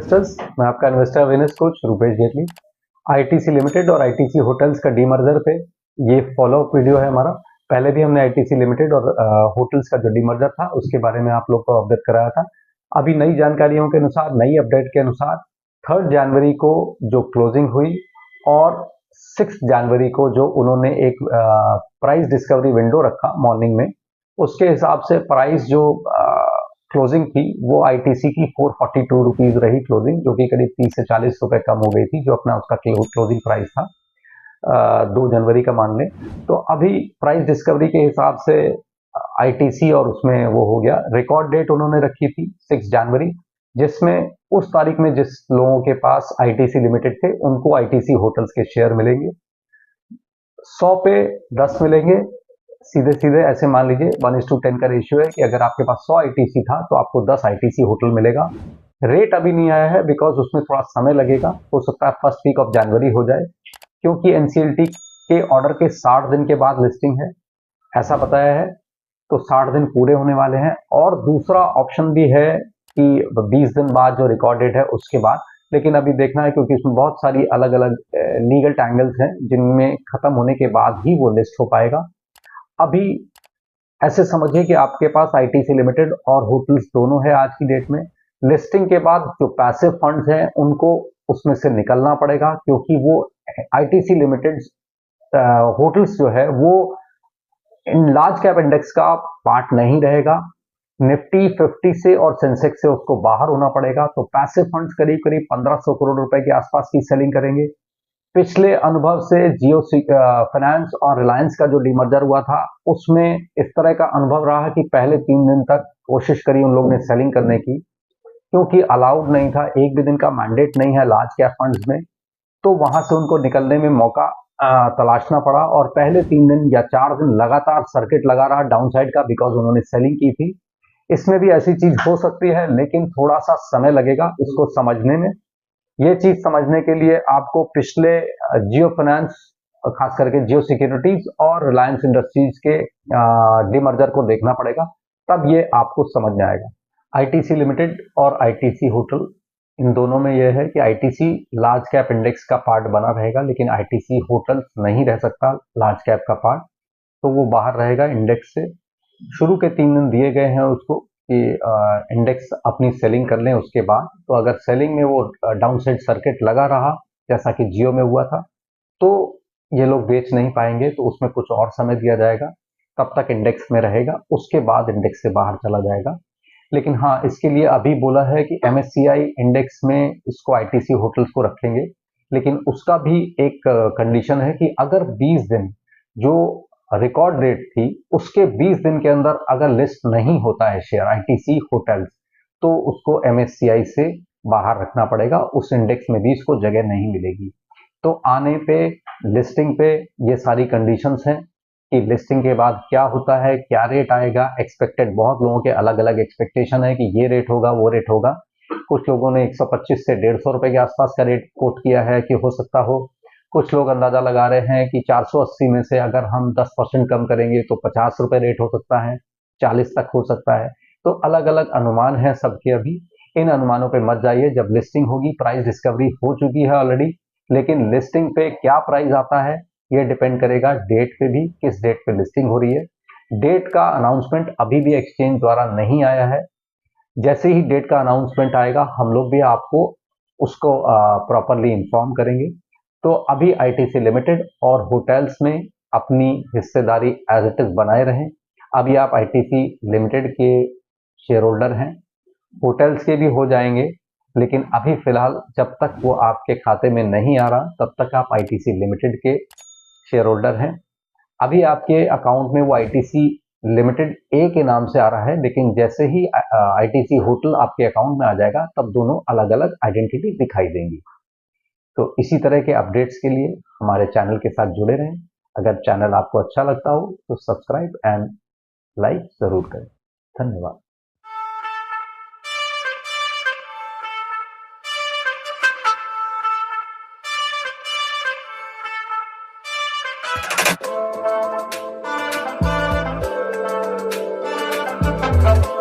Investors, मैं आपका investor awareness coach Rupesh Jaitley. ITC limited और आईटीसी होटल्स का डीमर्जर पे ये फॉलोअप वीडियो है हमारा। पहले भी हमने आईटीसी लिमिटेड और होटल्स का जो डीमर्जर था उसके बारे में आप लोग को अवगत कराया था। अभी नई जानकारियों के अनुसार, नई अपडेट के अनुसार 3 जनवरी को जो क्लोजिंग हुई और 6 जनवरी को जो उन्होंने एक प्राइस डिस्कवरी विंडो रखा मॉर्निंग में, उसके हिसाब से प्राइस जो क्लोजिंग थी वो आईटीसी की 442 रुपीज रही क्लोजिंग, जो कि करीब 30 से 40 रुपए कम हो गई थी जो अपना उसका क्लोजिंग प्राइस था 2 जनवरी का मान लें। तो अभी प्राइस डिस्कवरी के हिसाब से आईटीसी और उसमें वो हो गया, रिकॉर्ड डेट उन्होंने रखी थी 6 जनवरी, जिसमें उस तारीख में जिस लोगों के पास आईटीसी लिमिटेड थे उनको आईटीसी होटल्स के शेयर मिलेंगे। 100 पे 10 मिलेंगे। सीधे सीधे ऐसे मान लीजिए 1:10 का रेशियो है कि अगर आपके पास 100 आईटीसी था तो आपको 10 आईटीसी होटल मिलेगा। रेट अभी नहीं आया है बिकॉज उसमें थोड़ा समय लगेगा, हो सकता है फर्स्ट वीक ऑफ जनवरी हो जाए, क्योंकि एनसीएलटी के ऑर्डर के 60 दिन के बाद लिस्टिंग है ऐसा बताया है। तो 60 दिन पूरे होने वाले हैं और दूसरा ऑप्शन भी है कि 20 दिन बाद जो रिकॉर्ड डेट है उसके बाद, लेकिन अभी देखना है क्योंकि इसमें बहुत सारी अलग अलग लीगल टैंगल्स हैं जिनमें खत्म होने के बाद ही वो लिस्ट हो पाएगा। अभी ऐसे समझिए कि आपके पास आईटीसी लिमिटेड और होटल्स दोनों है आज की डेट में। लिस्टिंग के बाद जो पैसिव फंड्स हैं उनको उसमें से निकलना पड़ेगा, क्योंकि वो आईटीसी लिमिटेड होटल्स जो है वो इन लार्ज कैप इंडेक्स का पार्ट नहीं रहेगा। निफ्टी 50 से और सेंसेक्स से उसको बाहर होना पड़ेगा। तो पैसिव फंड्स करीब करीब 1500 करोड़ रुपए के आसपास की सेलिंग करेंगे। पिछले अनुभव से जियो फाइनेंस और रिलायंस का जो डीमर्जर हुआ था उसमें इस तरह का अनुभव रहा कि पहले 3 दिन तक कोशिश करी उन लोगों ने सेलिंग करने की, क्योंकि अलाउड नहीं था, एक भी दिन का मैंडेट नहीं है लार्ज कैप फंड्स में, तो वहां से उनको निकलने में मौका तलाशना पड़ा। और पहले 3 दिन या 4 दिन लगातार सर्किट लगा रहा डाउनसाइड का, बिकॉज उन्होंने सेलिंग की थी। इसमें भी ऐसी चीज हो सकती है, लेकिन थोड़ा सा समय लगेगा इसको समझने में। ये चीज समझने के लिए आपको पिछले जियो फाइनेंस, खास करके जियो सिक्योरिटीज और रिलायंस इंडस्ट्रीज के डीमर्जर को देखना पड़ेगा, तब ये आपको समझ में आएगा। आईटीसी लिमिटेड और आईटीसी होटल, इन दोनों में यह है कि आईटीसी लार्ज कैप इंडेक्स का पार्ट बना रहेगा, लेकिन आईटीसी होटल नहीं रह सकता लार्ज कैप का पार्ट, तो वो बाहर रहेगा इंडेक्स से। शुरू के 3 दिन दिए गए हैं उसको कि इंडेक्स अपनी सेलिंग कर लें उसके बाद। तो अगर सेलिंग में वो डाउनसाइड सर्किट लगा रहा जैसा कि जियो में हुआ था, तो ये लोग बेच नहीं पाएंगे, तो उसमें कुछ और समय दिया जाएगा, तब तक इंडेक्स में रहेगा, उसके बाद इंडेक्स से बाहर चला जाएगा। लेकिन हाँ, इसके लिए अभी बोला है कि एमएससीआई इंडेक्स में इसको आईटीसी होटल्स को रखेंगे, लेकिन उसका भी एक कंडीशन है कि अगर 20 दिन जो रिकॉर्ड डेट थी उसके 20 दिन के अंदर अगर लिस्ट नहीं होता है शेयर आईटीसी होटल्स, तो उसको एमएससीआई से बाहर रखना पड़ेगा, उस इंडेक्स में भी इसको जगह नहीं मिलेगी। तो आने पे लिस्टिंग पे ये सारी कंडीशंस हैं कि लिस्टिंग के बाद क्या होता है, क्या रेट आएगा। एक्सपेक्टेड बहुत लोगों के अलग अलग एक्सपेक्टेशन है कि ये रेट होगा, वो रेट होगा। कुछ लोगों ने 125 से 150 रुपए के आसपास का रेट कोट किया है कि हो सकता हो। कुछ लोग अंदाजा लगा रहे हैं कि 480 में से अगर हम 10% कम करेंगे तो 50 रुपए रेट हो सकता है, 40 तक हो सकता है। तो अलग अलग अनुमान है सबके। अभी इन अनुमानों पे मत जाइए, जब लिस्टिंग होगी, प्राइस डिस्कवरी हो चुकी है ऑलरेडी, लेकिन लिस्टिंग पे क्या प्राइस आता है ये डिपेंड करेगा डेट पे भी, किस डेट पे लिस्टिंग हो रही है। डेट का अनाउंसमेंट अभी भी एक्सचेंज द्वारा नहीं आया है। जैसे ही डेट का अनाउंसमेंट आएगा हम लोग भी आपको उसको प्रॉपरली इन्फॉर्म करेंगे। तो अभी आईटीसी लिमिटेड और होटल्स में अपनी हिस्सेदारी एज इट इज बनाए रहें। अभी आप आईटीसी लिमिटेड के शेयर होल्डर हैं, होटल्स के भी हो जाएंगे, लेकिन अभी फिलहाल जब तक वो आपके खाते में नहीं आ रहा तब तक आप आईटीसी लिमिटेड के शेयर होल्डर हैं। अभी आपके अकाउंट में वो आईटीसी लिमिटेड ए के नाम से आ रहा है, लेकिन जैसे ही आईटीसी होटल आपके अकाउंट में आ जाएगा तब दोनों अलग अलग आइडेंटिटी दिखाई देंगी। तो इसी तरह के अपडेट्स के लिए हमारे चैनल के साथ जुड़े रहें। अगर चैनल आपको अच्छा लगता हो तो सब्सक्राइब एंड लाइक जरूर करें। धन्यवाद। Thank you.